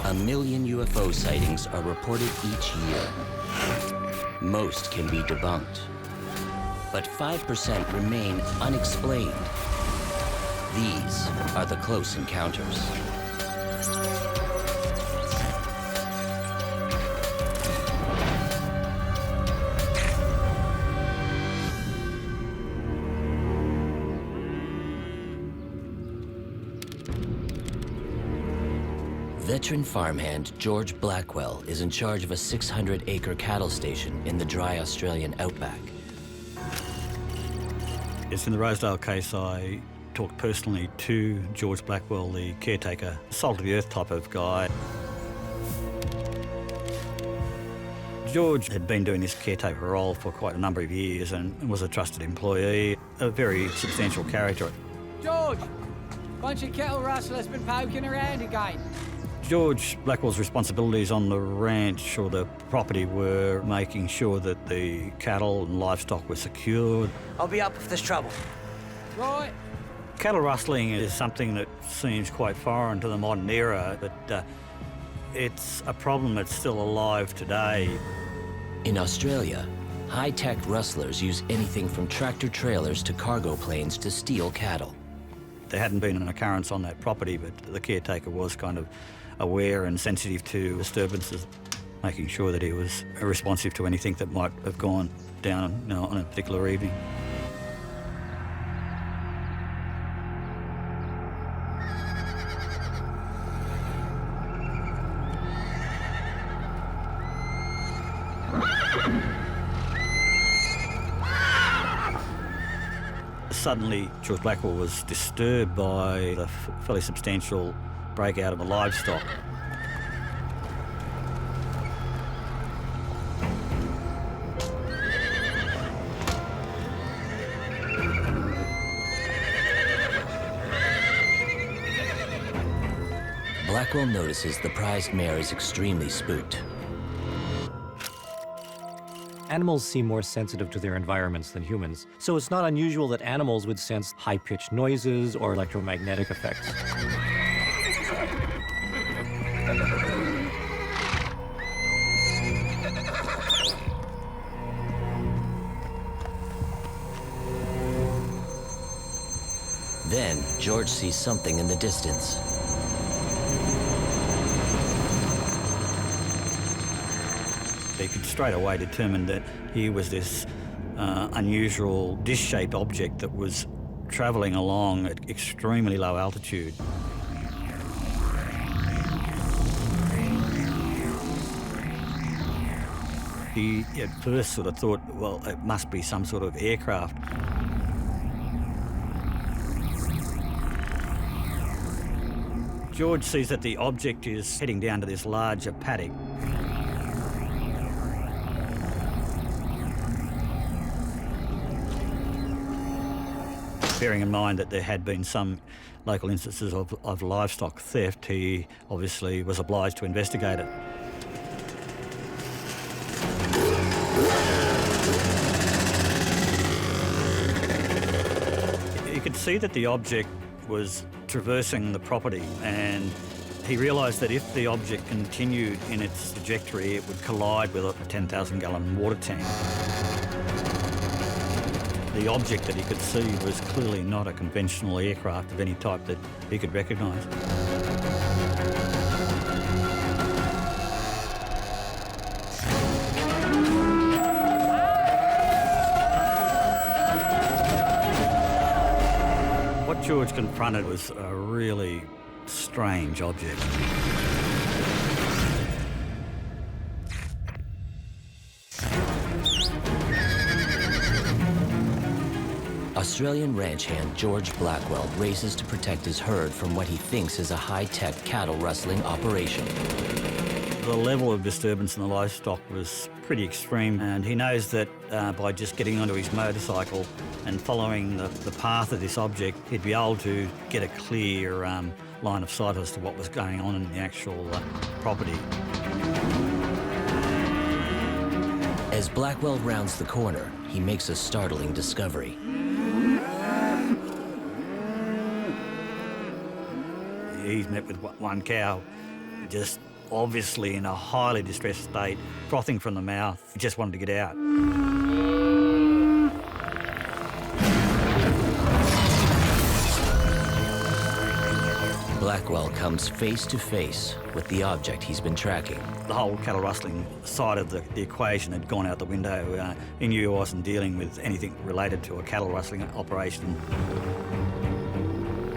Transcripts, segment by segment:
1 million UFO sightings are reported each year. Most can be debunked, but 5% remain unexplained. These are the close encounters. Veteran farmhand George Blackwell is in charge of a 600-acre cattle station in the dry Australian outback. It's in the Rosedale case I talked personally to George Blackwell, the caretaker, salt-of-the-earth type of guy. George had been doing this caretaker role for quite a number of years and was a trusted employee, a very substantial character. George, bunch of cattle rustlers been poking around again. George Blackwell's responsibilities on the ranch or the property were making sure that the cattle and livestock were secured. I'll be up if there's trouble. Right. Cattle rustling is something that seems quite foreign to the modern era, but it's a problem that's still alive today. In Australia, high-tech rustlers use anything from tractor-trailers to cargo planes to steal cattle. There hadn't been an occurrence on that property, but the caretaker was kind of aware and sensitive to disturbances, making sure that he was responsive to anything that might have gone down, on a particular evening. Suddenly, George Blackwell was disturbed by the fairly substantial breakout of the livestock. Blackwell notices the prized mare is extremely spooked. Animals seem more sensitive to their environments than humans, so it's not unusual that animals would sense high-pitched noises or electromagnetic effects. Then, George sees something in the distance. He could straight away determine that here was this unusual dish-shaped object that was travelling along at extremely low altitude. He at first sort of thought, well, it must be some sort of aircraft. George sees that the object is heading down to this larger paddock. Bearing in mind that there had been some local instances of livestock theft, he obviously was obliged to investigate it. You could see that the object was traversing the property, and he realised that if the object continued in its trajectory, it would collide with a 10,000-gallon water tank. The object that he could see was clearly not a conventional aircraft of any type that he could recognise. What George confronted was a really strange object. Australian ranch hand George Blackwell races to protect his herd from what he thinks is a high-tech cattle rustling operation. The level of disturbance in the livestock was pretty extreme, and he knows that by just getting onto his motorcycle and following the path of this object, he'd be able to get a clear line of sight as to what was going on in the actual property. As Blackwell rounds the corner, he makes a startling discovery. He's met with one cow just obviously in a highly distressed state, frothing from the mouth. He just wanted to get out. Blackwell comes face to face with the object he's been tracking. The whole cattle rustling side of the equation had gone out the window. He knew he wasn't dealing with anything related to a cattle rustling operation.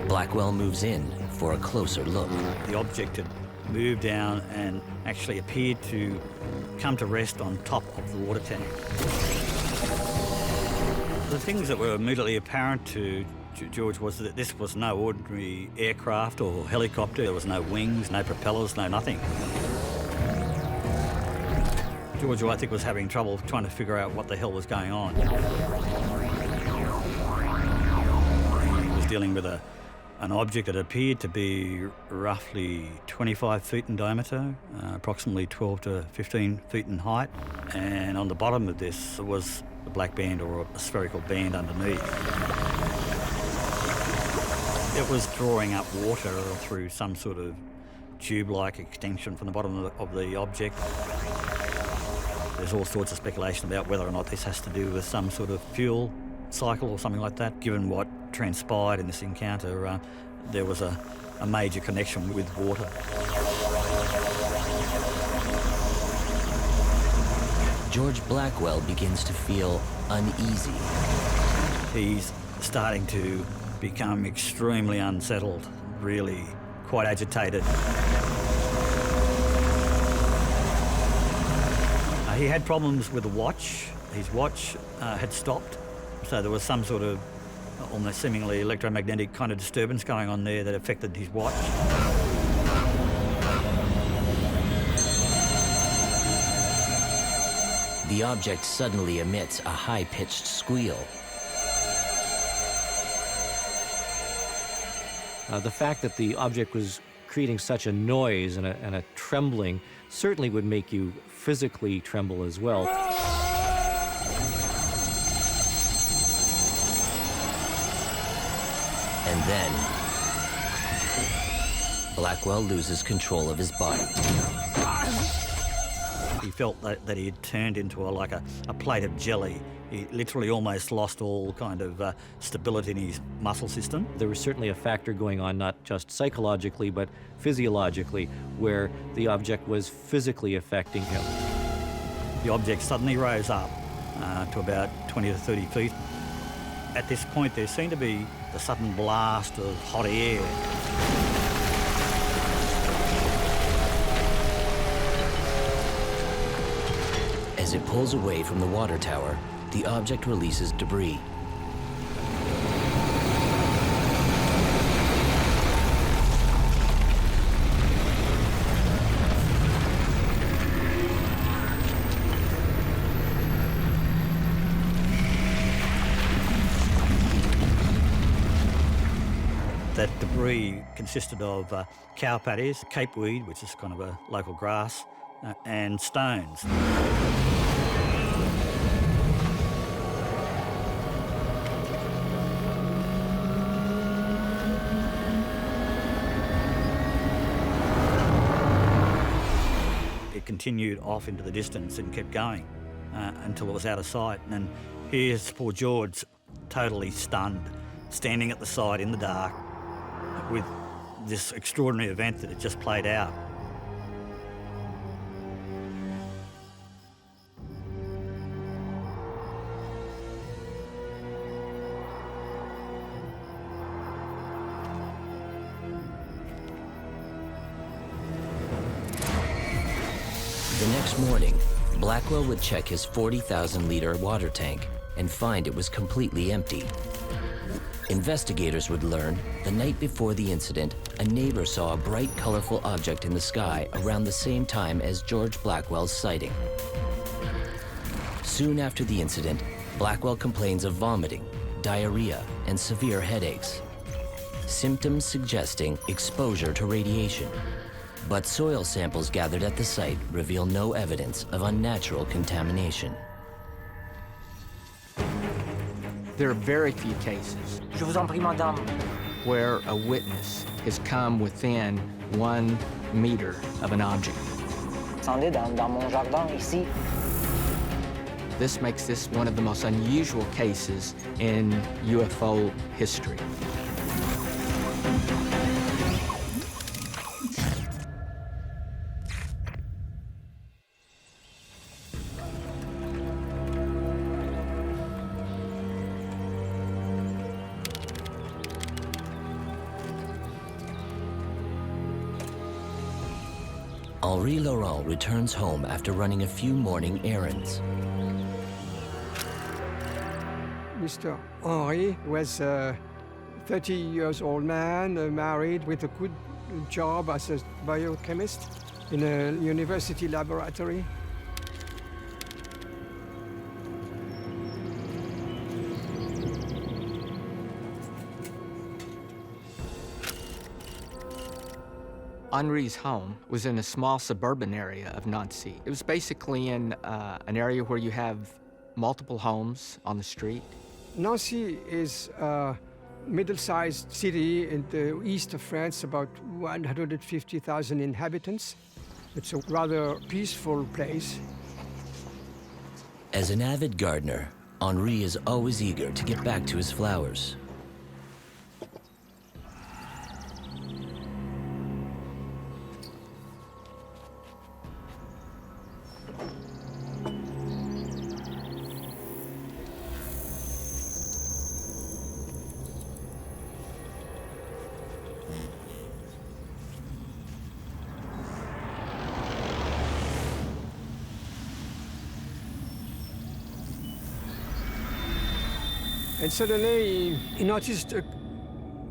Blackwell moves in for a closer look. The object had moved down and actually appeared to come to rest on top of the water tank. The things that were immediately apparent to George was that this was no ordinary aircraft or helicopter. There was no wings, no propellers, no nothing. George, I think, was having trouble trying to figure out what the hell was going on. He was dealing with an object that appeared to be roughly 25 feet in diameter, approximately 12 to 15 feet in height. And on the bottom of this was a black band or a spherical band underneath. It was drawing up water through some sort of tube-like extension from the bottom of the object. There's all sorts of speculation about whether or not this has to do with some sort of fuel cycle or something like that. Given what transpired in this encounter, there was a major connection with water. George Blackwell begins to feel uneasy. He's starting to become extremely unsettled, really quite agitated. He had problems with the watch. His watch had stopped, so there was some sort of almost seemingly electromagnetic kind of disturbance going on there that affected his watch. The object suddenly emits a high-pitched squeal. The fact that the object was creating such a noise and a trembling certainly would make you physically tremble as well. And then, Blackwell loses control of his body. He felt that he had turned into a plate of jelly. He literally almost lost all kind of stability in his muscle system. There was certainly a factor going on, not just psychologically, but physiologically, where the object was physically affecting him. The object suddenly rose up to about 20 to 30 feet. At this point, there seemed to be a sudden blast of hot air. As it pulls away from the water tower, the object releases debris. That debris consisted of cow patties, capeweed, which is kind of a local grass, and stones. It continued off into the distance and kept going until it was out of sight. And here's poor George, totally stunned, standing at the side in the dark with this extraordinary event that had just played out. The next morning, Blackwell would check his 40,000-liter water tank and find it was completely empty. Investigators would learn the night before the incident, a neighbor saw a bright, colorful object in the sky around the same time as George Blackwell's sighting. Soon after the incident, Blackwell complains of vomiting, diarrhea, and severe headaches, symptoms suggesting exposure to radiation. But soil samples gathered at the site reveal no evidence of unnatural contamination. There are very few cases. Je vous en prie, madame. where a witness has come within 1 meter of an object. Descendez dans mon jardin ici. This makes this one of the most unusual cases in UFO history. Henri Laurent returns home after running a few morning errands. Mr. Henri was a 30-year-old man, married with a good job as a biochemist in a university laboratory. Henri's home was in a small suburban area of Nancy. It was basically in an area where you have multiple homes on the street. Nancy is a middle-sized city in the east of France, about 150,000 inhabitants. It's a rather peaceful place. As an avid gardener, Henri is always eager to get back to his flowers. And suddenly he noticed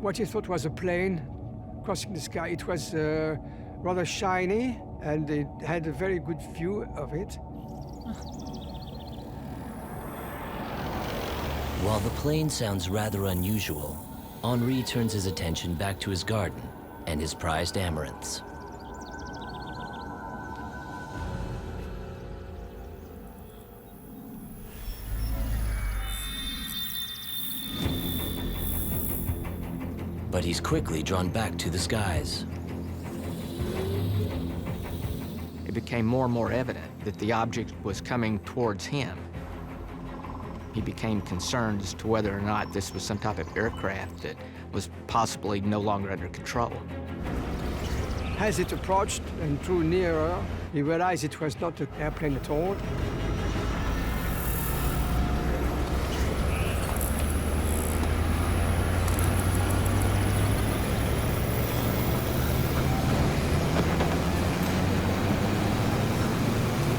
what he thought was a plane crossing the sky. It was rather shiny, and it had a very good view of it. While the plane sounds rather unusual, Henri turns his attention back to his garden and his prized amaranths. But he's quickly drawn back to the skies. It became more and more evident that the object was coming towards him. He became concerned as to whether or not this was some type of aircraft that was possibly no longer under control. As it approached and drew nearer, he realized it was not an airplane at all.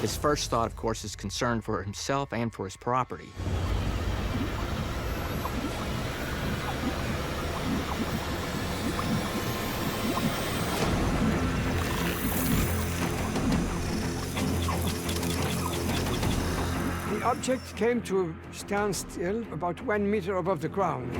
His first thought, of course, is concern for himself and for his property. The object came to a standstill about 1 meter above the ground.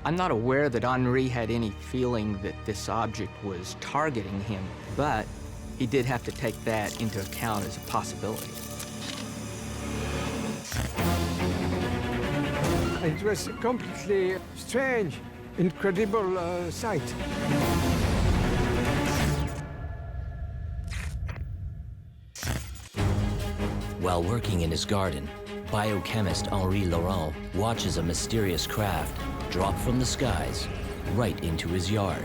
I'm not aware that Henri had any feeling that this object was targeting him, but he did have to take that into account as a possibility. It was a completely strange, incredible sight. While working in his garden, biochemist Henri Laurent watches a mysterious craft drop from the skies right into his yard.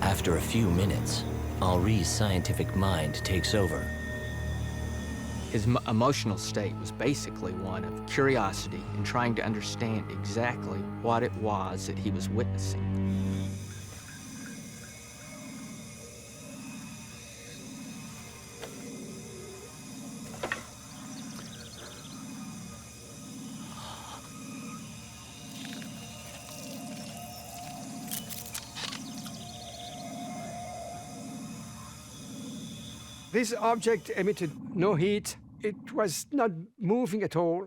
After a few minutes, Henri's scientific mind takes over. His emotional state was basically one of curiosity and trying to understand exactly what it was that he was witnessing. This object emitted no heat. It was not moving at all.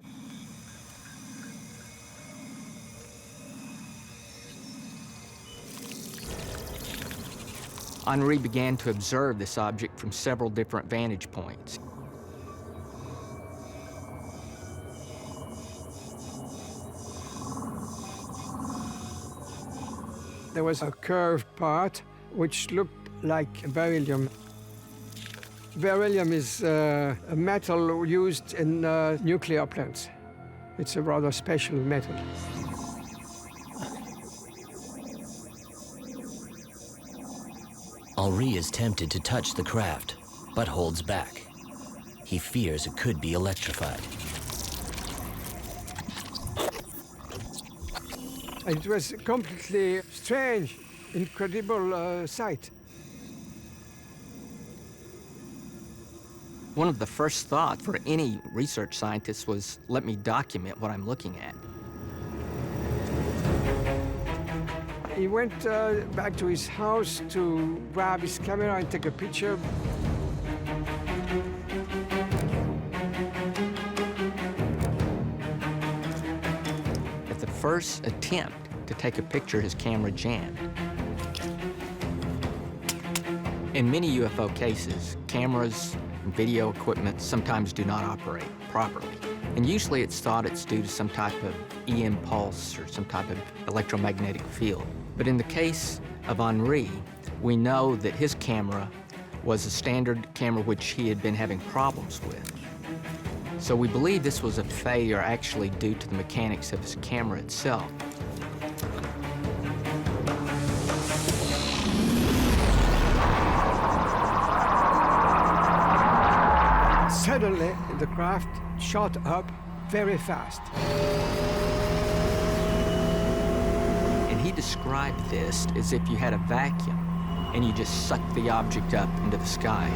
Henri began to observe this object from several different vantage points. There was a curved part which looked like beryllium. Beryllium is a metal used in nuclear plants. It's a rather special metal. Henri is tempted to touch the craft, but holds back. He fears it could be electrified. It was a completely strange, incredible sight. One of the first thoughts for any research scientist was, let me document what I'm looking at. He went back to his house to grab his camera and take a picture. At the first attempt to take a picture, his camera jammed. In many UFO cases, cameras and video equipment sometimes do not operate properly. And usually it's thought it's due to some type of EM pulse or some type of electromagnetic field. But in the case of Henri, we know that his camera was a standard camera which he had been having problems with. So we believe this was a failure actually due to the mechanics of his camera itself. Suddenly, the craft shot up very fast. And he described this as if you had a vacuum and you just sucked the object up into the sky.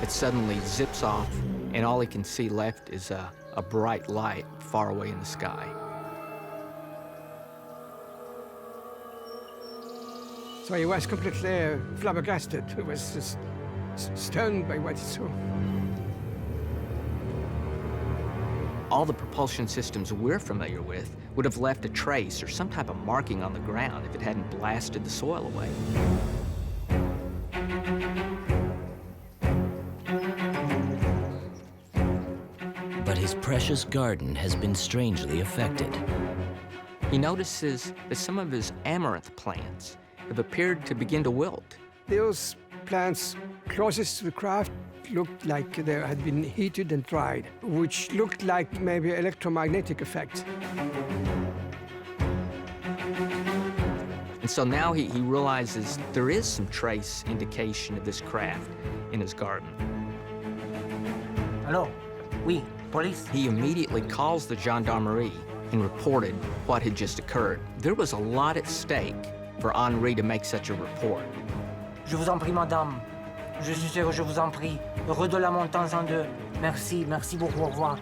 It suddenly zips off, and all he can see left is a bright light far away in the sky. So he was completely flabbergasted. He was just stunned by what he saw. All the propulsion systems we're familiar with would have left a trace or some type of marking on the ground if it hadn't blasted the soil away. But his precious garden has been strangely affected. He notices that some of his amaranth plants have appeared to begin to wilt. Those plants closest to the craft looked like they had been heated and dried, which looked like maybe electromagnetic effect. And so now he realizes there is some trace indication of this craft in his garden. Hello? Oui, police? He immediately calls the gendarmerie and reported what had just occurred. There was a lot at stake for Henri to make such a report. Je vous en prie, madame. Je suis sûr, je vous en prie. Heureux de la montagne en deux. Merci, merci beaucoup, au revoir.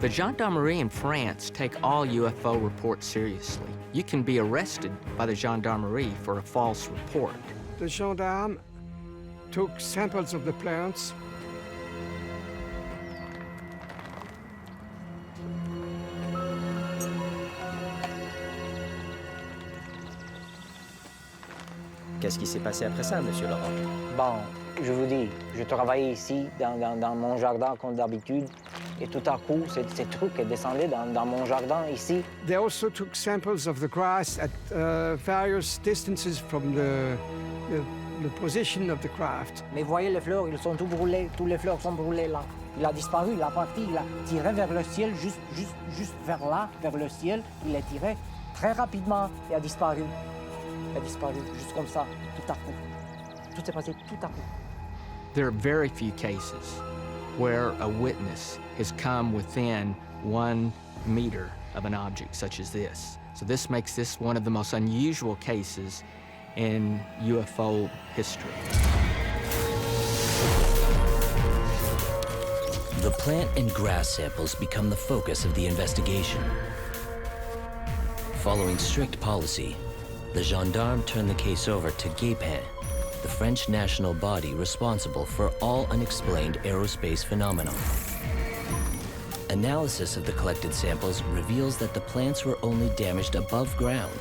The gendarmerie in France take all UFO reports seriously. You can be arrested by the gendarmerie for a false report. The gendarme took samples of the plants. Qu'est-ce qui s'est passé après ça, Monsieur Laurent? Bon, je vous dis, je travaillais ici, dans mon jardin comme d'habitude, et tout à coup, ces trucs descendaient dans mon jardin ici. They also took samples of the grass at various distances from the position of the craft. Mais voyez les fleurs, ils sont tous brûlés, tous les fleurs sont brûlées là. Il a disparu, il a parti, il a tiré vers le ciel, juste vers là, vers le ciel. Il a tiré très rapidement et a disparu. Il a disparu, juste comme ça, tout à coup. Tout s'est passé tout à coup. There are very few cases where a witness has come within 1 meter of an object such as this. So this makes this one of the most unusual cases in UFO history. The plant and grass samples become the focus of the investigation. Following strict policy, the gendarmes turn the case over to GEPAN, the French national body responsible for all unexplained aerospace phenomena. Analysis of the collected samples reveals that the plants were only damaged above ground,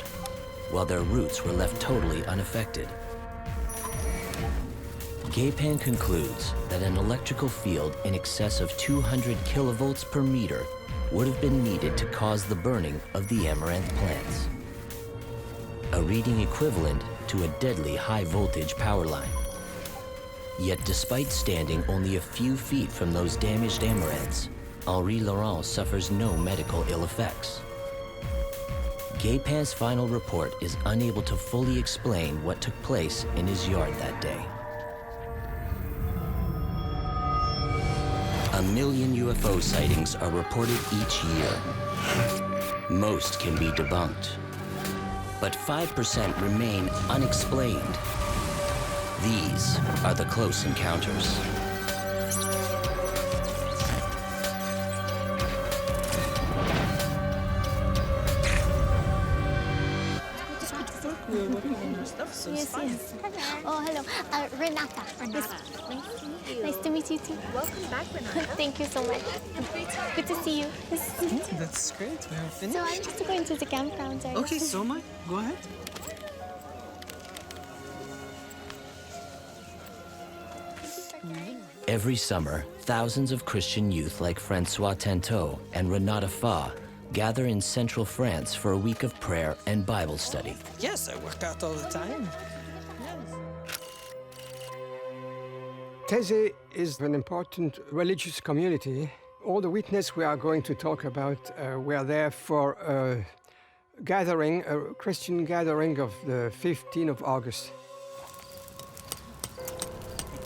while their roots were left totally unaffected. Gaypan concludes that an electrical field in excess of 200 kilovolts per meter would have been needed to cause the burning of the amaranth plants, a reading equivalent to a deadly high-voltage power line. Yet despite standing only a few feet from those damaged amaranths, Henri Laurent suffers no medical ill effects. Gaypan's final report is unable to fully explain what took place in his yard that day. 1 million UFO sightings are reported each year. Most can be debunked, but 5% remain unexplained. These are the close encounters. Yes, yes. Oh, hello. Renata. Nice to meet you too. Welcome back, Renata. Thank you so much. Good to see you. That's great. We have finished. So I'm just going to the campground. Okay, so much. Go ahead. Every summer, thousands of Christian youth like Francois Tantot and Renata Fa gather in central France for a week of prayer and Bible study. Yes, I work out all the time. Taizé is an important religious community. All the witnesses we are going to talk about were there for a gathering, a Christian gathering of the 15th of August.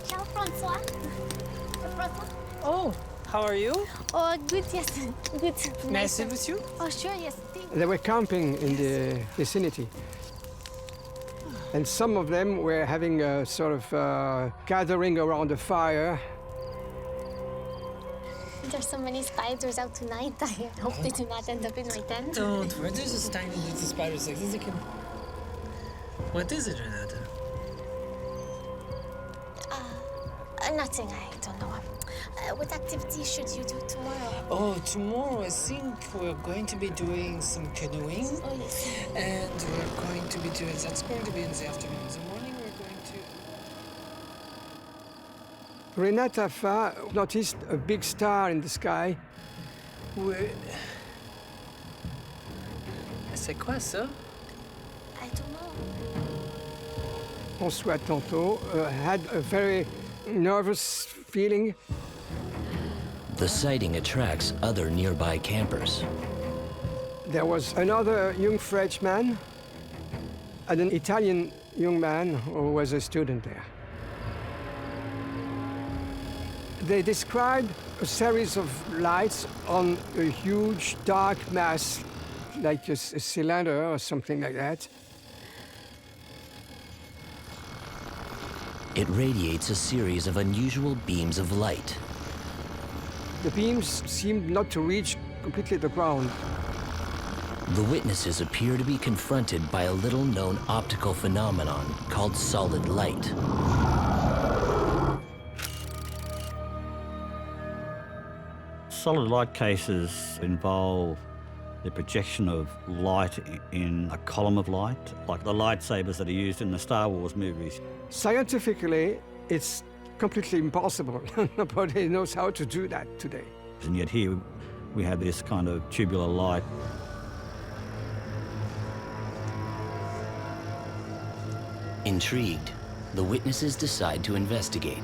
Ciao, Francois. Oh, how are you? Oh, good, yes. Good. May I sit with you? Oh, sure, yes. They were camping in the vicinity. And some of them were having a sort of gathering around a fire. There's so many spiders out tonight. I hope they do not end up in my tent. Don't worry, there's this tiny little spider sex. What is it, Renata? Nothing, I don't know. What activity should you do tomorrow? Oh, tomorrow I think we're going to be doing some canoeing. Oh, yes. And we're going to be doing, that's going to be in the afternoon. In the morning we're going to... Renata Fa noticed a big star in the sky. C'est quoi ça? I don't know. François Tantot had a very nervous feeling. The sighting attracts other nearby campers. There was another young Frenchman and an Italian young man who was a student there. They described a series of lights on a huge dark mass, like a cylinder or something like that. It radiates a series of unusual beams of light. The beams seemed not to reach completely the ground. The witnesses appear to be confronted by a little-known optical phenomenon called solid light. Solid light cases involve the projection of light in a column of light, like the lightsabers that are used in the Star Wars movies. Scientifically, it's completely impossible. Nobody knows how to do that today. And yet here we have this kind of tubular light. Intrigued, the witnesses decide to investigate.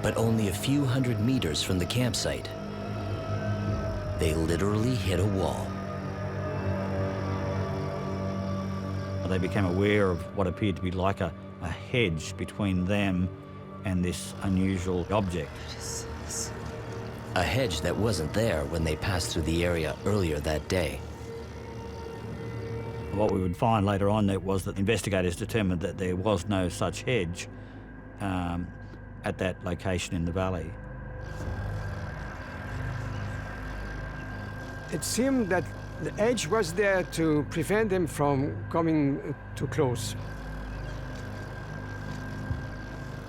But only a few hundred meters from the campsite, they literally hit a wall. They became aware of what appeared to be like a hedge between them and this unusual object. A hedge that wasn't there when they passed through the area earlier that day. What we would find later on was that investigators determined that there was no such hedge at that location in the valley. It seemed that the edge was there to prevent them from coming too close.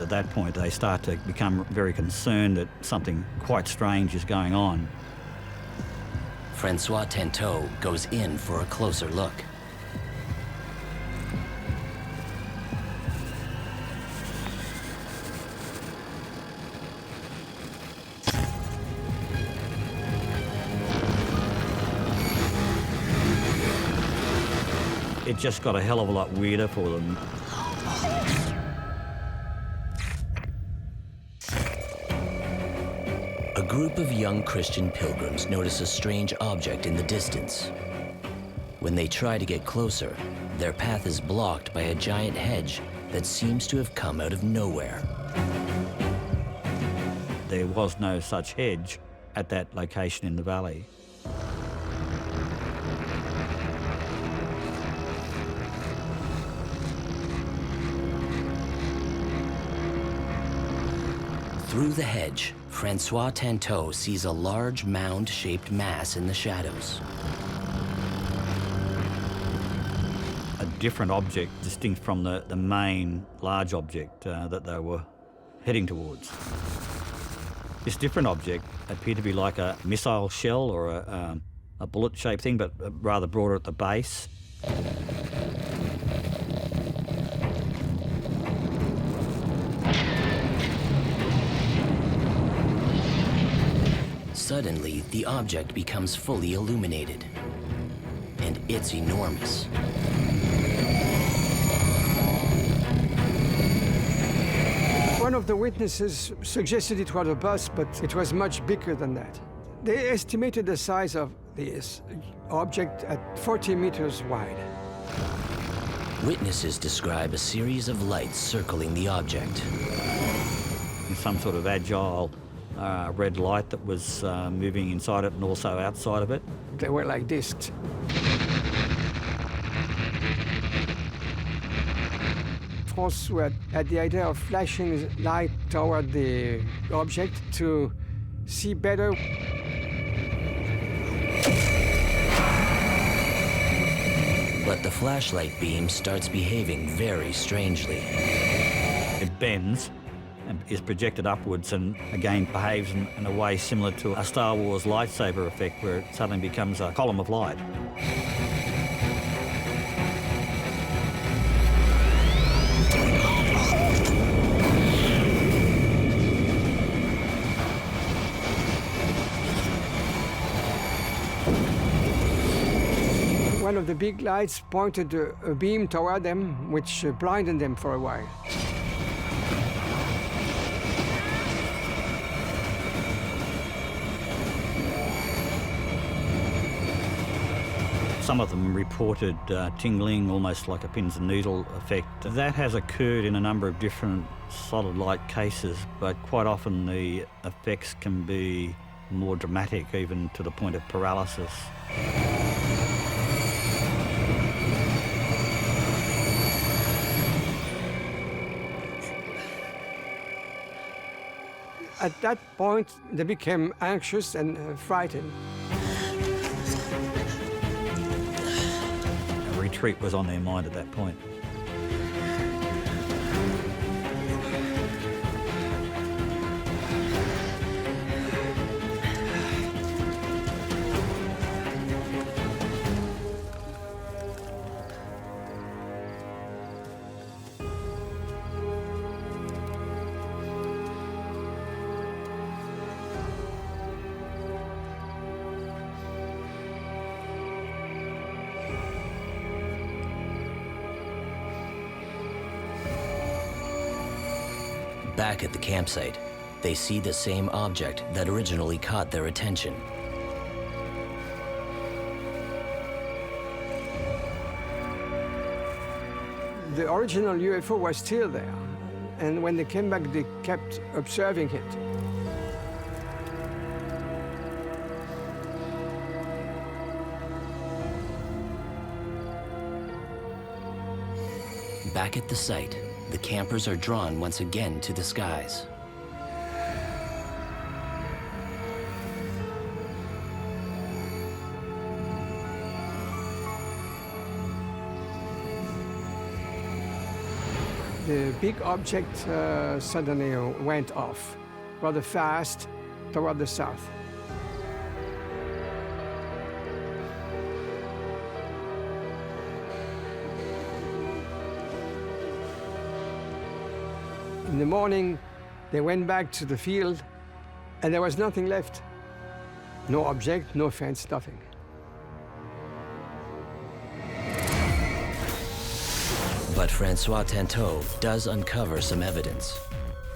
At that point, they start to become very concerned that something quite strange is going on. Francois Tentot goes in for a closer look. It just got a hell of a lot weirder for them. A group of young Christian pilgrims notice a strange object in the distance. When they try to get closer, their path is blocked by a giant hedge that seems to have come out of nowhere. There was no such hedge at that location in the valley. Through the hedge, Francois Tentot sees a large mound-shaped mass in the shadows. A different object, distinct from the main large object that they were heading towards. This different object appeared to be like a missile shell or a bullet-shaped thing, but rather broader at the base. Suddenly, the object becomes fully illuminated, and it's enormous. One of the witnesses suggested it was a bus, but it was much bigger than that. They estimated the size of this object at 40 meters wide. Witnesses describe a series of lights circling the object. Some sort of agile red light that was moving inside it and also outside of it. They were like discs. Francois had the idea of flashing light toward the object to see better. But the flashlight beam starts behaving very strangely. It bends and is projected upwards and again behaves in a way similar to a Star Wars lightsaber effect where it suddenly becomes a column of light. One of the big lights pointed a beam toward them, which blinded them for a while. Some of them reported tingling, almost like a pins and needle effect. That has occurred in a number of different solid light cases, but quite often the effects can be more dramatic, even to the point of paralysis. At that point, they became anxious and frightened. A retreat was on their mind at that point. Back at the campsite, they see the same object that originally caught their attention. The original UFO was still there, and when they came back, they kept observing it. Back at the site, the campers are drawn once again to the skies. the big object suddenly went off rather fast toward the south. In the morning, they went back to the field, and there was nothing left. No object, no fence, nothing. But Francois Tanteau does uncover some evidence.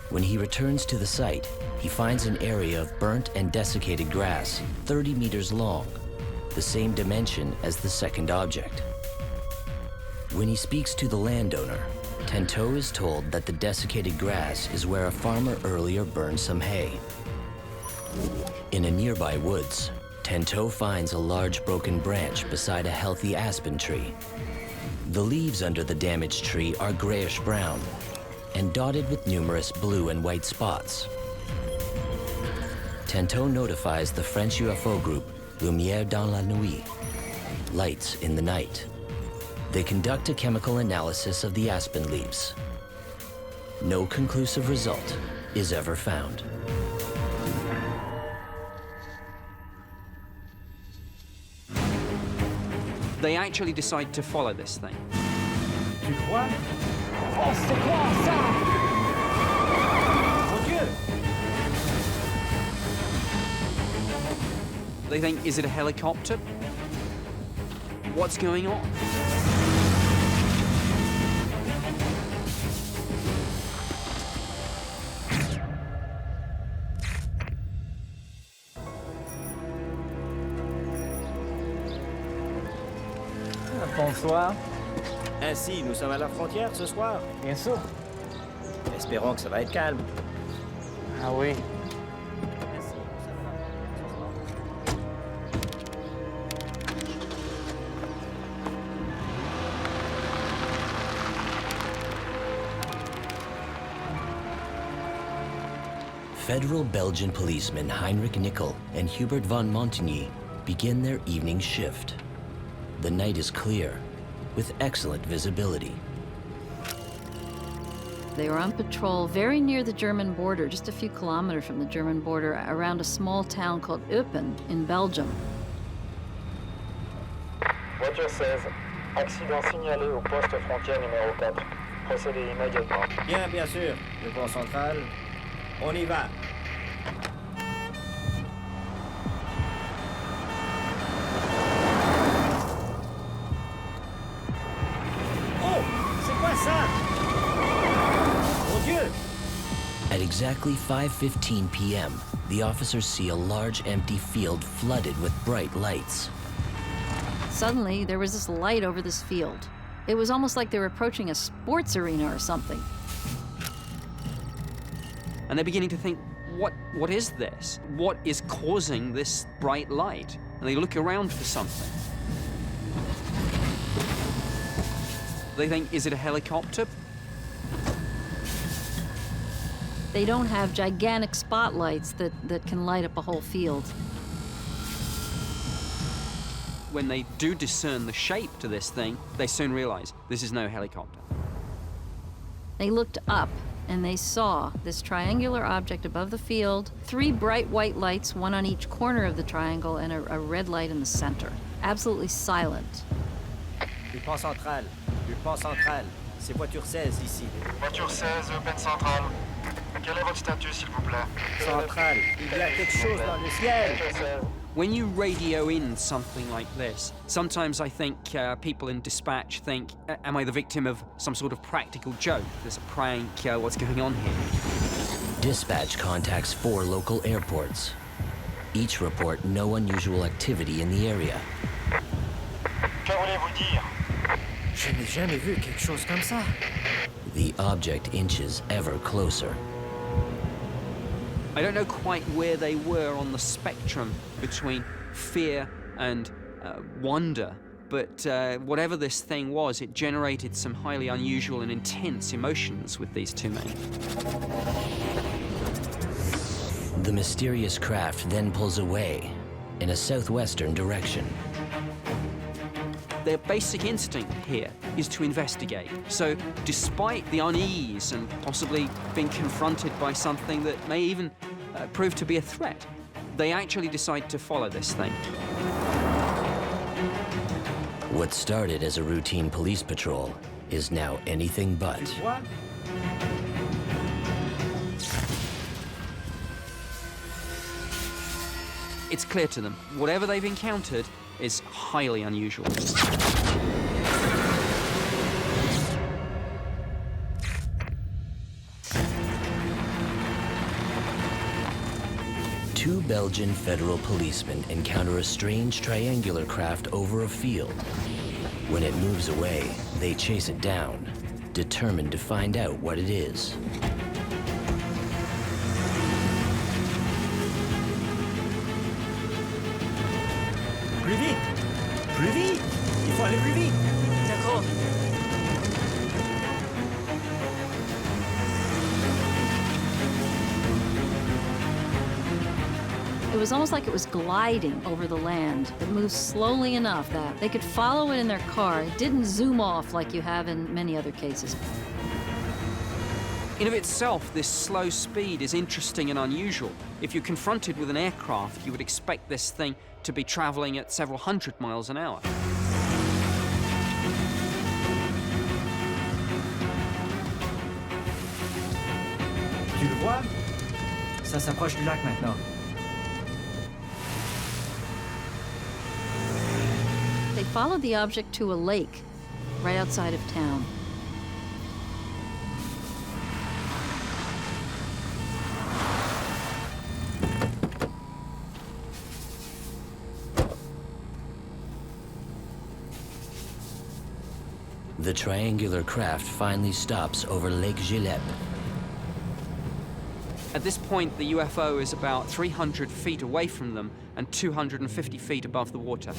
When he returns to the site, he finds an area of burnt and desiccated grass, 30 meters long, the same dimension as the second object. When he speaks to the landowner, Tanteau is told that the desiccated grass is where a farmer earlier burned some hay. In a nearby woods, Tanteau finds a large broken branch beside a healthy aspen tree. The leaves under the damaged tree are grayish-brown and dotted with numerous blue and white spots. Tanteau notifies the French UFO group Lumière dans la nuit, lights in the night. They conduct a chemical analysis of the aspen leaves. No conclusive result is ever found. They actually decide to follow this thing. Tu crois? Oh, c'est quoi ça? Mon Dieu! They think, is it a helicopter? What's going on? Bonsoir. Ainsi, nous sommes à la frontière ce soir. Bien sûr. Espérons que ça va être calme. Ah oui. Federal Belgian policemen Heinrich Nickel and Hubert von Montigny begin their evening shift. The night is clear, with excellent visibility. They were on patrol very near the German border, just a few kilometers from the German border, around a small town called Eupen in Belgium. Voiture 16, accident signalé au poste frontière numéro 4. Procédez immédiatement. Bien sûr. Le pont central, on y va. At exactly 5:15 p.m., the officers see a large empty field flooded with bright lights. Suddenly, there was this light over this field. It was almost like they were approaching a sports arena or something. And they're beginning to think, what is this? What is causing this bright light? And they look around for something. They think, is it a helicopter? They don't have gigantic spotlights that can light up a whole field. When they do discern the shape to this thing, they soon realize this is no helicopter. They looked up and they saw this triangular object above the field, 3 bright white lights, one on each corner of the triangle, and a red light in the center. Absolutely silent. Le pont central. C'est voiture 16 ici. Voiture 16, Open Central. Quel est votre statut, s'il vous plaît? Central, il y a quelque chose dans le ciel. When you radio in something like this, sometimes I think people in dispatch think, am I the victim of some sort of practical joke? There's a prank, what's going on here? Dispatch contacts 4 local airports. Each report no unusual activity in the area. Que voulez-vous dire? Je n'ai jamais vu quelque chose comme ça. The object inches ever closer. I don't know quite where they were on the spectrum between fear and wonder, but whatever this thing was, it generated some highly unusual and intense emotions with these 2 men. The mysterious craft then pulls away in a southwestern direction. Their basic instinct here is to investigate. So despite the unease and possibly being confronted by something that may even prove to be a threat, they actually decide to follow this thing. What started as a routine police patrol is now anything but. It's clear to them, whatever they've encountered is highly unusual. Two Belgian federal policemen encounter a strange triangular craft over a field. When it moves away, they chase it down, determined to find out what it is. Plus vite! Plus vite! Il faut aller plus vite! D'accord. It was almost like it was gliding over the land. It moved slowly enough that they could follow it in their car. It didn't zoom off like you have in many other cases. In of itself, this slow speed is interesting and unusual. If you're confronted with an aircraft, you would expect this thing to be traveling at several hundred miles an hour. Tu le vois? Ça s'approche du lac maintenant. They followed the object to a lake right outside of town. The triangular craft finally stops over Lake Gillette. At this point, the UFO is about 300 feet away from them and 250 feet above the water.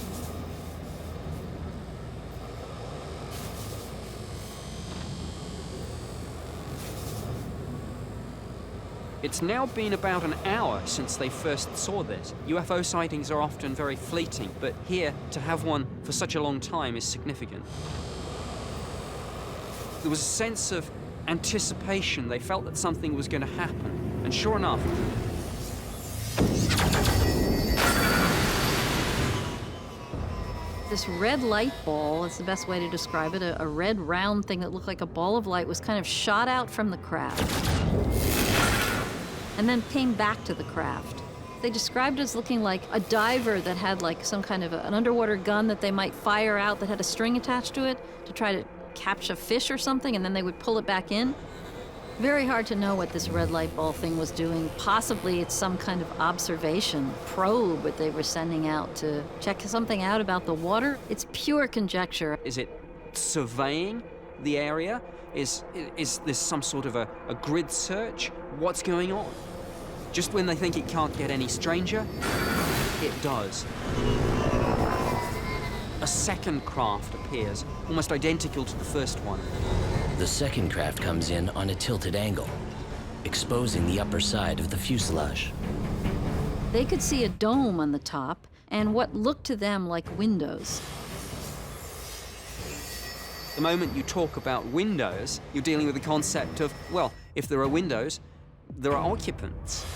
It's now been about an hour since they first saw this. UFO sightings are often very fleeting, but here, to have one for such a long time is significant. There was a sense of anticipation. They felt that something was going to happen. And sure enough, this red light ball, that's the best way to describe it, a red round thing that looked like a ball of light was kind of shot out from the craft and then came back to the craft. They described it as looking like a diver that had like some kind of an underwater gun that they might fire out that had a string attached to it to try to catch a fish or something, and then they would pull it back in. Very hard to know what this red light ball thing was doing. Possibly it's some kind of observation probe that they were sending out to check something out about the water. It's pure conjecture. is it surveying the area? Is this some sort of a grid search? What's going on? Just when they think it can't get any stranger, it does. A second craft appears, almost identical to the first one. The second craft comes in on a tilted angle, exposing the upper side of the fuselage. They could see a dome on the top and what looked to them like windows. The moment you talk about windows, you're dealing with the concept of, well, if there are windows, there are occupants.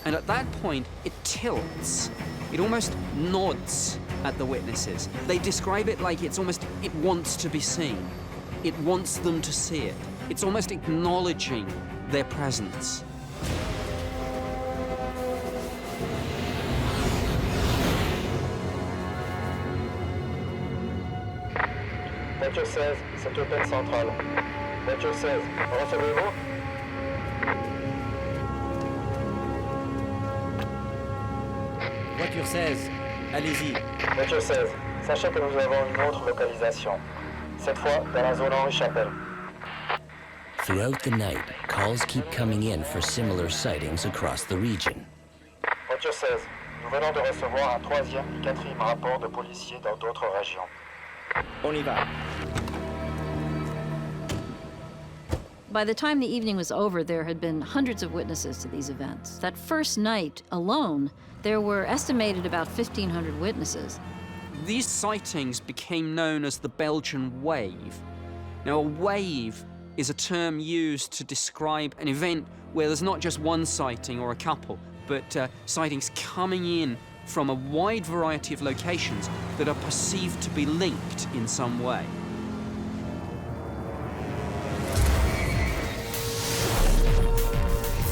And at that point, it tilts. It almost nods at the witnesses. They describe it like it wants to be seen. It wants them to see it. It's almost acknowledging their presence. Voiture 16, c'est open central. Voiture 16, recevez-vous? Voiture 16, allez-y. Voiture 16, sachez que nous avons une autre localisation. Cette fois, dans la zone Henri-Chapelle. Throughout the night, calls keep coming in for similar sightings across the region. Voiture 16, nous venons de recevoir un troisième et quatrième rapport de policiers dans d'autres régions. On y va. By the time the evening was over, there had been hundreds of witnesses to these events. That first night alone, there were estimated about 1,500 witnesses. These sightings became known as the Belgian wave. Now, a wave is a term used to describe an event where there's not just one sighting or a couple, but sightings coming in from a wide variety of locations that are perceived to be linked in some way.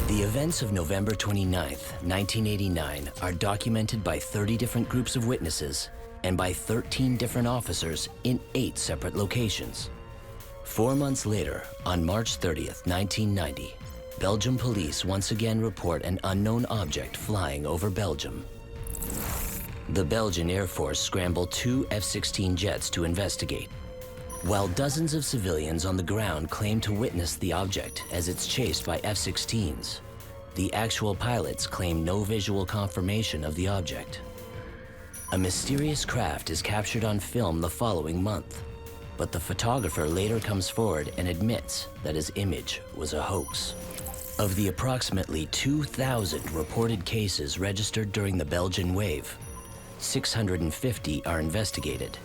The events of November 29th, 1989 are documented by 30 different groups of witnesses and by 13 different officers in 8 separate locations. 4 months later, on March 30th, 1990, Belgium police once again report an unknown object flying over Belgium. The Belgian Air Force scrambled 2 F-16 jets to investigate, while dozens of civilians on the ground claim to witness the object as it's chased by F-16s. The actual pilots claim no visual confirmation of the object. A mysterious craft is captured on film the following month, but the photographer later comes forward and admits that his image was a hoax. Of the approximately 2,000 reported cases registered during the Belgian wave, 650 are investigated.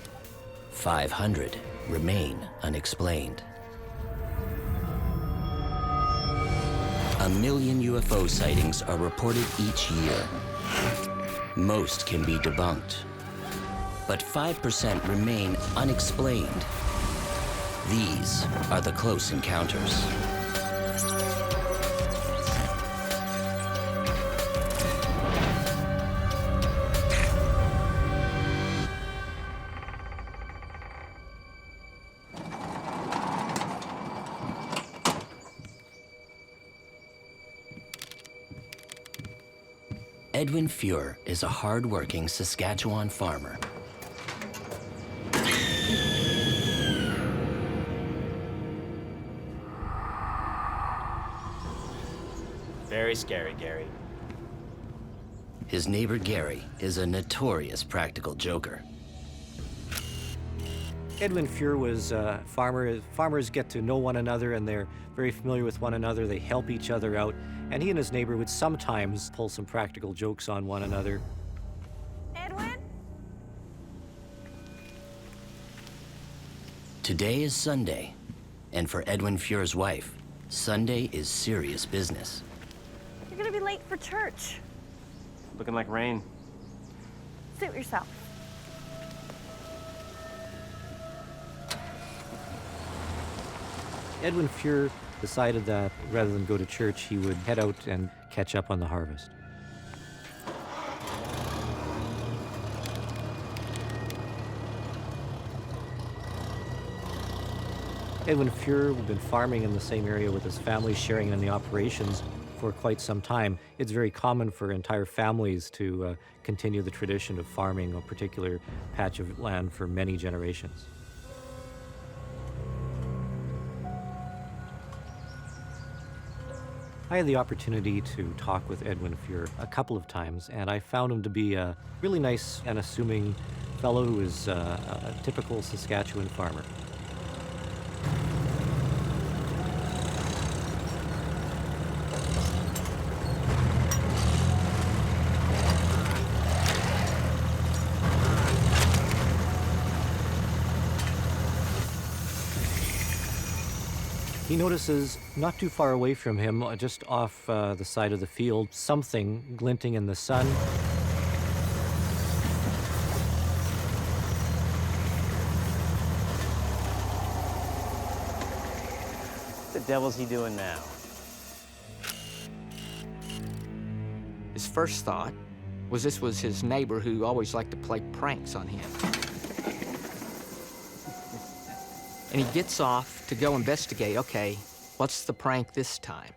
500 remain unexplained. 1 million UFO sightings are reported each year. Most can be debunked, but 5% remain unexplained. These are the close encounters. Edwin Fuhr is a hard-working Saskatchewan farmer. Very scary, Gary. His neighbor Gary is a notorious practical joker. Edwin Fuhr was a farmer. Farmers get to know one another and they're very familiar with one another. They help each other out. And he and his neighbor would sometimes pull some practical jokes on one another. Edwin? Today is Sunday, and for Edwin Fuhr's wife, Sunday is serious business. You're gonna be late for church. Looking like rain. Suit yourself. Edwin Fuhr decided that rather than go to church, he would head out and catch up on the harvest. Edwin Fuhr had been farming in the same area with his family, sharing in the operations for quite some time. It's very common for entire families to continue the tradition of farming a particular patch of land for many generations. I had the opportunity to talk with Edwin Fuhr a couple of times, and I found him to be a really nice and assuming fellow who is a typical Saskatchewan farmer. He notices, not too far away from him, just off the side of the field, something glinting in the sun. What the devil's he doing now? His first thought was this was his neighbor who always liked to play pranks on him. And he gets off to go investigate, okay, what's the prank this time?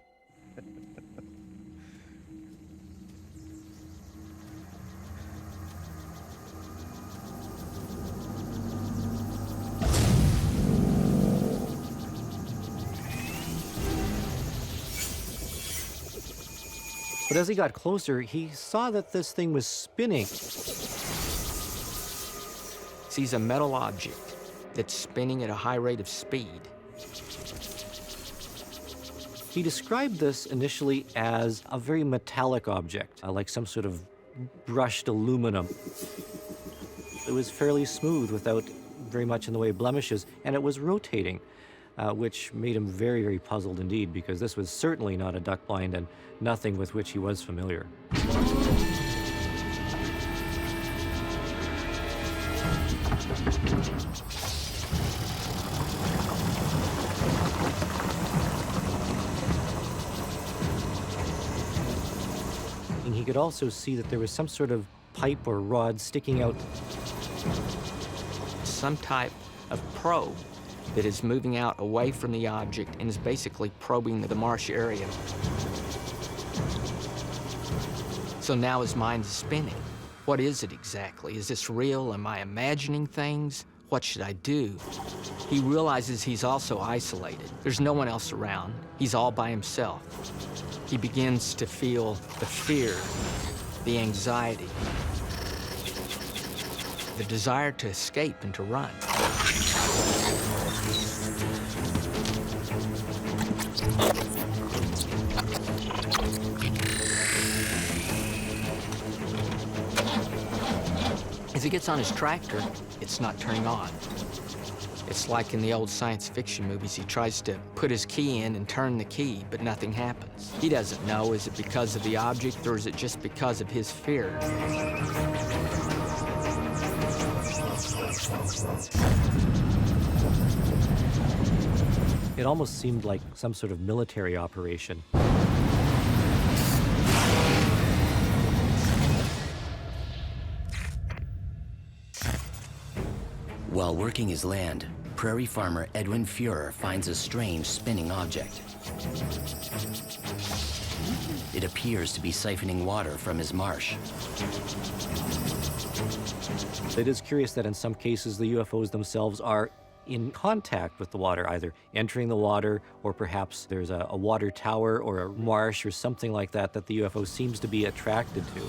But as he got closer, he saw that this thing was spinning. Sees a metal object that's spinning at a high rate of speed. He described this initially as a very metallic object, like some sort of brushed aluminum. It was fairly smooth without very much in the way of blemishes, and it was rotating, which made him very, very puzzled indeed, because this was certainly not a duck blind and nothing with which he was familiar. And he could also see that there was some sort of pipe or rod sticking out. Some type of probe that is moving out away from the object and is basically probing the marsh area. So now his mind is spinning. What is it exactly? Is this real? Am I imagining things? What should I do? He realizes he's also isolated. There's no one else around. He's all by himself. He begins to feel the fear, the anxiety, the desire to escape and to run. As he gets on his tractor, it's not turning on. It's like in the old science fiction movies. He tries to put his key in and turn the key, but nothing happens. He doesn't know, is it because of the object or is it just because of his fear? It almost seemed like some sort of military operation. While working his land, prairie farmer Edwin Fuhrer finds a strange spinning object. It appears to be siphoning water from his marsh. It is curious that in some cases the UFOs themselves are in contact with the water, either entering the water or perhaps there's a water tower or a marsh or something like that that the UFO seems to be attracted to.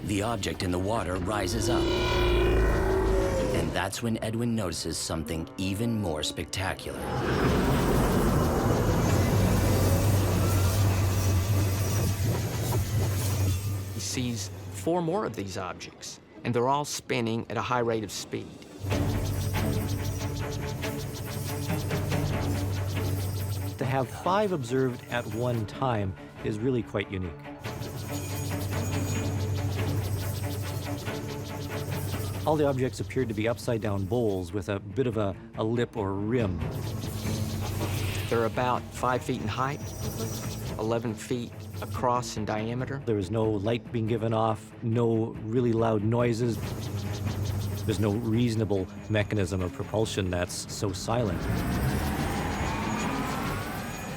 The object in the water rises up. And that's when Edwin notices something even more spectacular. He sees 4 more of these objects, and they're all spinning at a high rate of speed. To have 5 observed at one time is really quite unique. All the objects appeared to be upside-down bowls with a bit of a lip or rim. They're about 5 feet in height, 11 feet across in diameter. There was no light being given off, no really loud noises. There's no reasonable mechanism of propulsion that's so silent.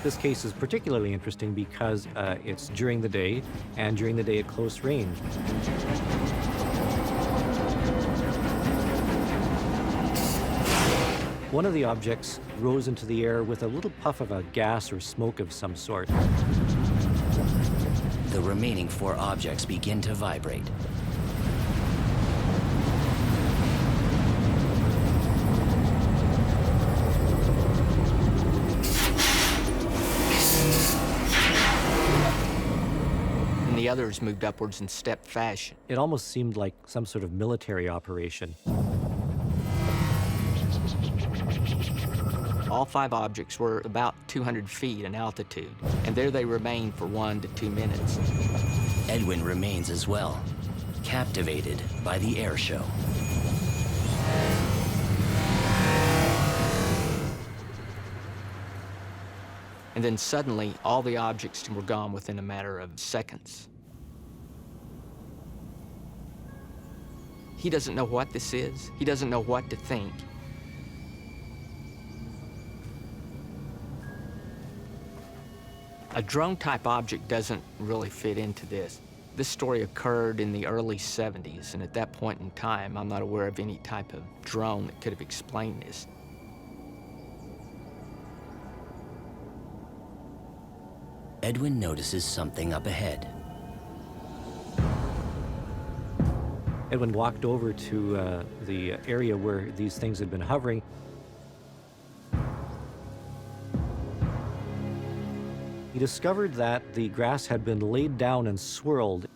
This case is particularly interesting because it's during the day and during the day at close range. One of the objects rose into the air with a little puff of a gas or smoke of some sort. The remaining 4 objects begin to vibrate. And the others moved upwards in step fashion. It almost seemed like some sort of military operation. All 5 objects were about 200 feet in altitude, and there they remained for 1 to 2 minutes. Edwin remains as well, captivated by the air show. And then suddenly, all the objects were gone within a matter of seconds. He doesn't know what this is. He doesn't know what to think. A drone-type object doesn't really fit into this. This story occurred in the early 70s, and at that point in time, I'm not aware of any type of drone that could have explained this. Edwin notices something up ahead. Edwin walked over to the area where these things had been hovering. He discovered that the grass had been laid down and swirled.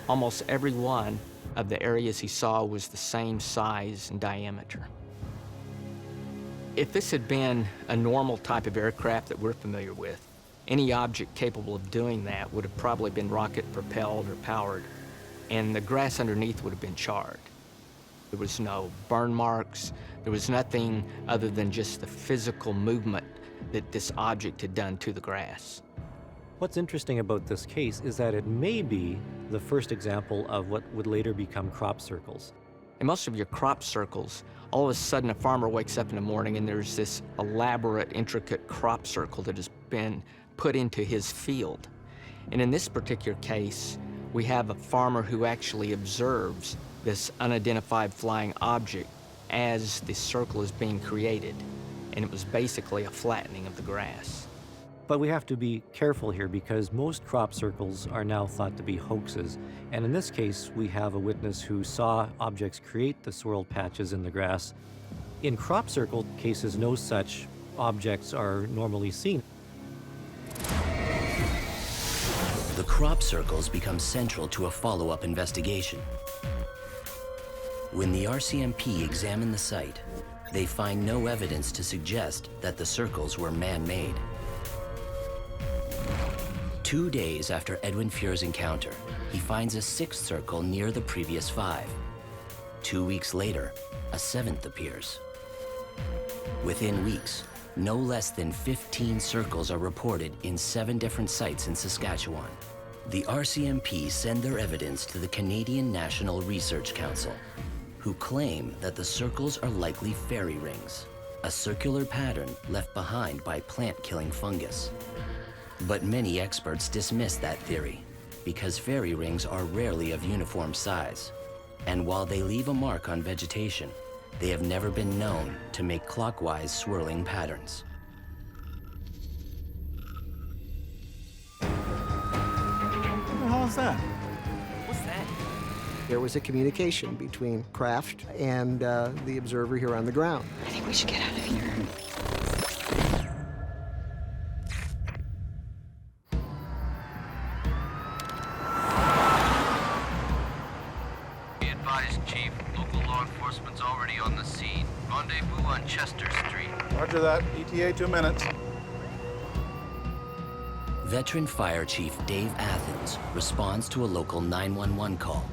Almost every one of the areas he saw was the same size and diameter. If this had been a normal type of aircraft that we're familiar with, any object capable of doing that would have probably been rocket-propelled or powered, and the grass underneath would have been charred. There was no burn marks. There was nothing other than just the physical movement that this object had done to the grass. What's interesting about this case is that it may be the first example of what would later become crop circles. In most of your crop circles, all of a sudden a farmer wakes up in the morning and there's this elaborate, intricate crop circle that has been put into his field. And in this particular case, we have a farmer who actually observes this unidentified flying object as the circle is being created. And it was basically a flattening of the grass. But we have to be careful here because most crop circles are now thought to be hoaxes. And in this case, we have a witness who saw objects create the swirled patches in the grass. In crop circle cases, no such objects are normally seen. The crop circles become central to a follow-up investigation. When the RCMP examine the site, they find no evidence to suggest that the circles were man-made. 2 days after Edwin Fuhr's encounter, he finds a sixth circle near the previous 5. 2 weeks later, a seventh appears. Within weeks, no less than 15 circles are reported in 7 different sites in Saskatchewan. The RCMP send their evidence to the Canadian National Research Council, who claim that the circles are likely fairy rings, a circular pattern left behind by plant-killing fungus. But many experts dismiss that theory because fairy rings are rarely of uniform size. And while they leave a mark on vegetation, they have never been known to make clockwise swirling patterns. What the hell is that? What's that? There was a communication between craft and the observer here on the ground. I think we should get out of here. Be advised, Chief. Local law enforcement's already on the scene. Rendezvous on Chester Street. Roger that. ETA 2 minutes. Veteran Fire Chief Dave Athens responds to a local 911 call.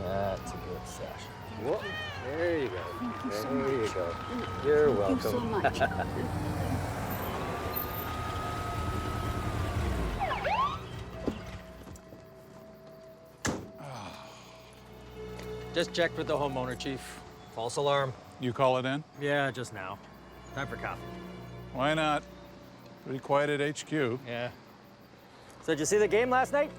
That's a good session. Whoa, there you go. There you go. You're welcome. Thank you so much. Just checked with the homeowner, Chief. False alarm. You call it in? Yeah, just now. Time for coffee. Why not? Pretty quiet at HQ. Yeah. So did you see the game last night?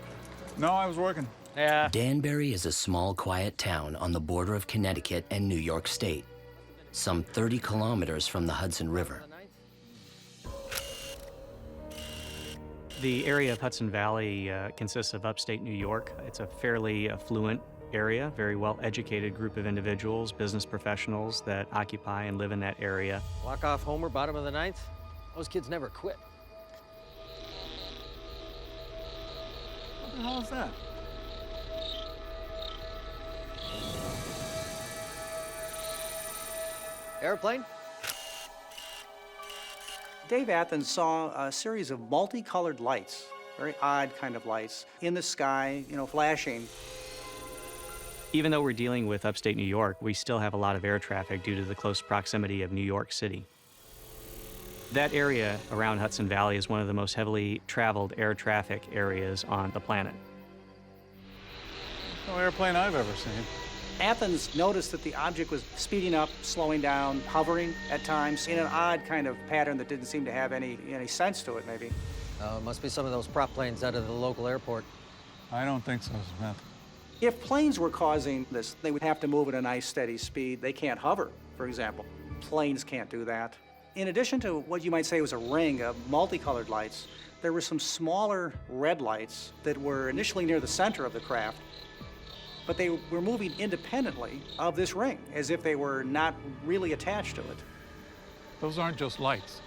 No, I was working. Yeah. Danbury is a small, quiet town on the border of Connecticut and New York State, some 30 kilometers from the Hudson River. The area of Hudson Valley consists of upstate New York. It's a fairly affluent area, very well-educated group of individuals, business professionals that occupy and live in that area. Walk-off homer, bottom of the ninth. Those kids never quit. What the hell is that? Airplane? Dave Athens saw a series of multicolored lights, very odd kind of lights, in the sky, flashing. Even though we're dealing with upstate New York, we still have a lot of air traffic due to the close proximity of New York City. That area around Hudson Valley is one of the most heavily traveled air traffic areas on the planet. No airplane I've ever seen. Athens noticed that the object was speeding up, slowing down, hovering at times in an odd kind of pattern that didn't seem to have any sense to it, maybe. Must be some of those prop planes out of the local airport. I don't think so, Smith. If planes were causing this, they would have to move at a nice steady speed. They can't hover, for example. Planes can't do that. In addition to what you might say was a ring of multicolored lights, there were some smaller red lights that were initially near the center of the craft. but they were moving independently of this ring, as if they were not really attached to it. Those aren't just lights.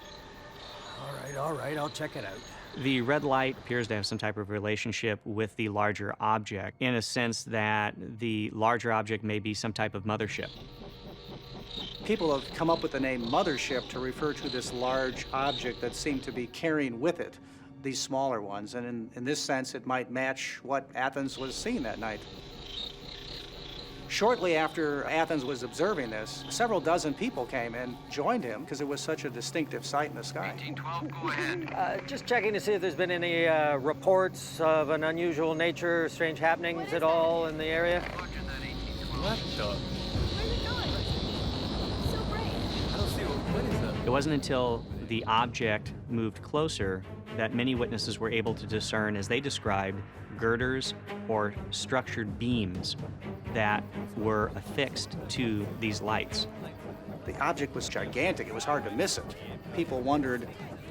All right, I'll check it out. The red light appears to have some type of relationship with the larger object, in a sense that the larger object may be some type of mothership. People have come up with the name mothership to refer to this large object that seemed to be carrying with it these smaller ones, and in this sense it might match what Athens was seeing that night. Shortly after Athens was observing this, several dozen people came and joined him because it was such a distinctive sight in the sky. 1812, go ahead. Just checking to see if there's been any reports of an unusual nature, strange happenings at all in the area. What the? It wasn't until the object moved closer that many witnesses were able to discern, as they described, girders or structured beams that were affixed to these lights. The object was gigantic. It was hard to miss it. People wondered,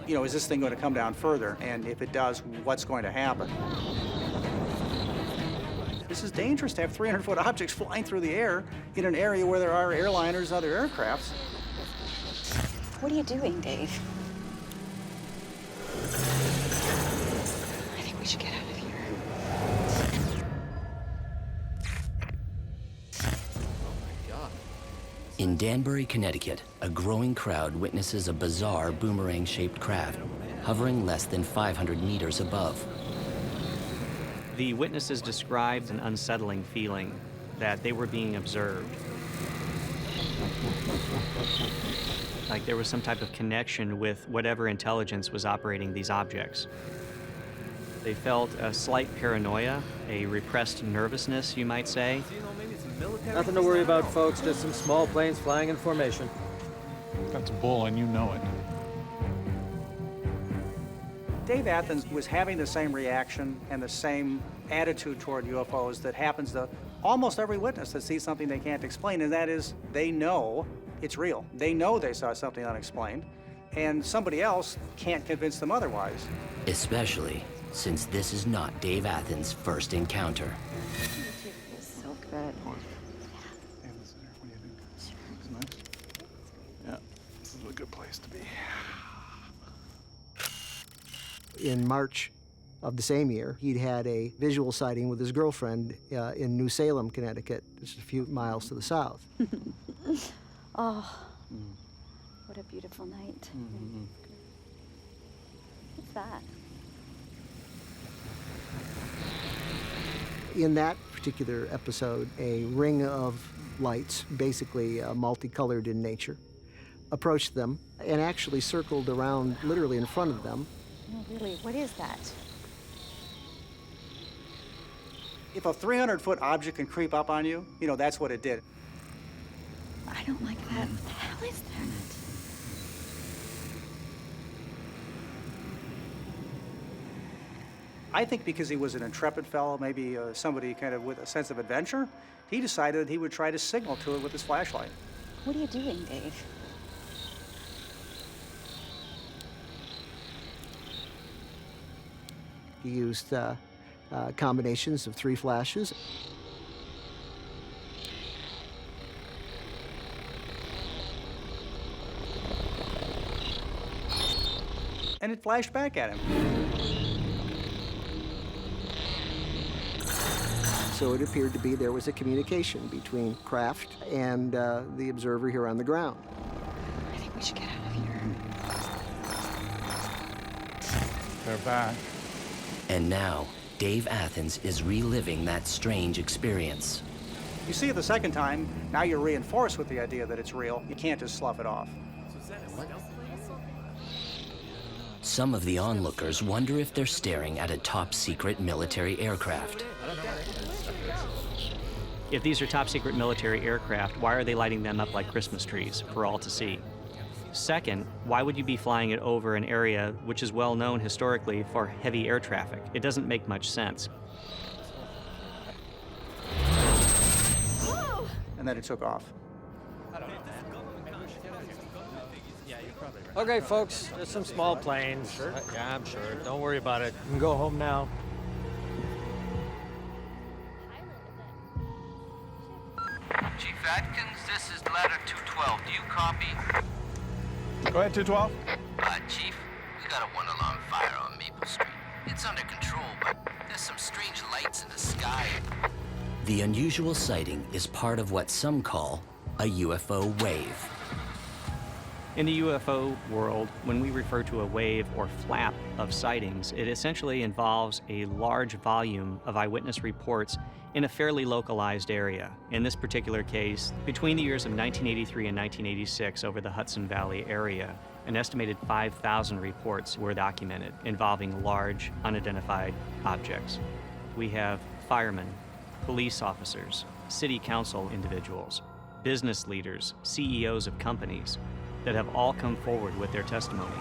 is this thing going to come down further? And if it does, what's going to happen? This is dangerous to have 300-foot objects flying through the air in an area where there are airliners and other aircrafts. What are you doing, Dave? I think we should get out of here. In Danbury, Connecticut, a growing crowd witnesses a bizarre boomerang-shaped craft hovering less than 500 meters above. The witnesses described an unsettling feeling that they were being observed. Like there was some type of connection with whatever intelligence was operating these objects. They felt a slight paranoia, a repressed nervousness, you might say. Nothing to worry about, folks. Just some small planes flying in formation. That's bull, and you know it. Dave Athens was having the same reaction and the same attitude toward UFOs that happens to almost every witness that sees something they can't explain, and that is they know it's real. They know they saw something unexplained, and somebody else can't convince them otherwise. Especially since this is not Dave Athens' first encounter. It's so good. Yeah, this is a good place to be. In March of the same year, he'd had a visual sighting with his girlfriend in New Salem, Connecticut, just a few miles to the south. Oh, what a beautiful night. What's that? In that particular episode, a ring of lights, basically multicolored in nature, approached them and actually circled around literally in front of them. No, really, what is that? If a 300-foot object can creep up on you, that's what it did. I don't like that. What the hell is that? I think because he was an intrepid fellow, maybe somebody kind of with a sense of adventure, he decided he would try to signal to it with his flashlight. What are you doing, Dave? He used combinations of 3 flashes. And it flashed back at him. So it appeared to be there was a communication between craft and the observer here on the ground. I think we should get out of here. They're back. And now, Dave Athens is reliving that strange experience. You see it the second time, now you're reinforced with the idea that it's real. You can't just slough it off. Some of the onlookers wonder if they're staring at a top-secret military aircraft. If these are top-secret military aircraft, why are they lighting them up like Christmas trees for all to see? Second, why would you be flying it over an area which is well known historically for heavy air traffic? It doesn't make much sense. And then it took off. Okay, folks, just some small planes. Sure? Yeah, I'm sure. Don't worry about it. You can go home now. Chief Atkins, this is ladder 212. Do you copy? Go ahead, 212. Chief, we got a one-alarm fire on Maple Street. It's under control, but there's some strange lights in the sky. The unusual sighting is part of what some call a UFO wave. In the UFO world, when we refer to a wave or flap of sightings, it essentially involves a large volume of eyewitness reports in a fairly localized area. In this particular case, between the years of 1983 and 1986 over the Hudson Valley area, an estimated 5,000 reports were documented involving large, unidentified objects. We have firemen, police officers, city council individuals, business leaders, CEOs of companies that have all come forward with their testimony.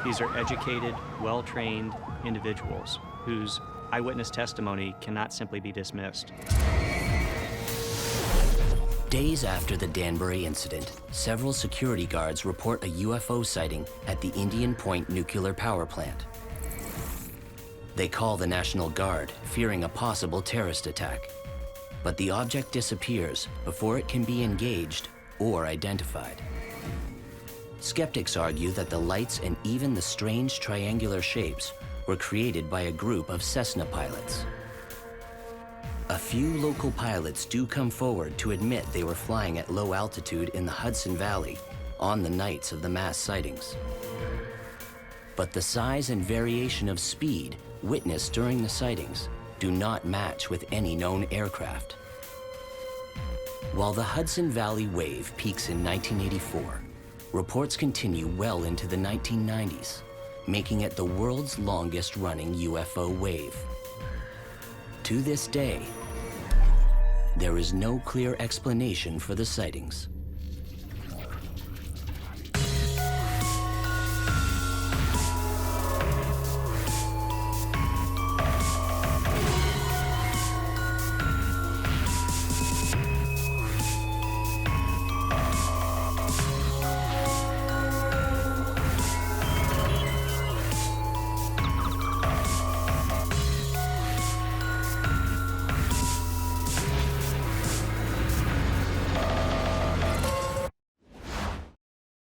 These are educated, well-trained individuals whose eyewitness testimony cannot simply be dismissed. Days after the Danbury incident, several security guards report a UFO sighting at the Indian Point nuclear power plant. They call the National Guard, fearing a possible terrorist attack. But the object disappears before it can be engaged or identified. Skeptics argue that the lights and even the strange triangular shapes were created by a group of Cessna pilots. A few local pilots do come forward to admit they were flying at low altitude in the Hudson Valley on the nights of the mass sightings. But the size and variation of speed witnessed during the sightings do not match with any known aircraft. While the Hudson Valley wave peaks in 1984, reports continue well into the 1990s, making it the world's longest-running UFO wave. To this day, there is no clear explanation for the sightings.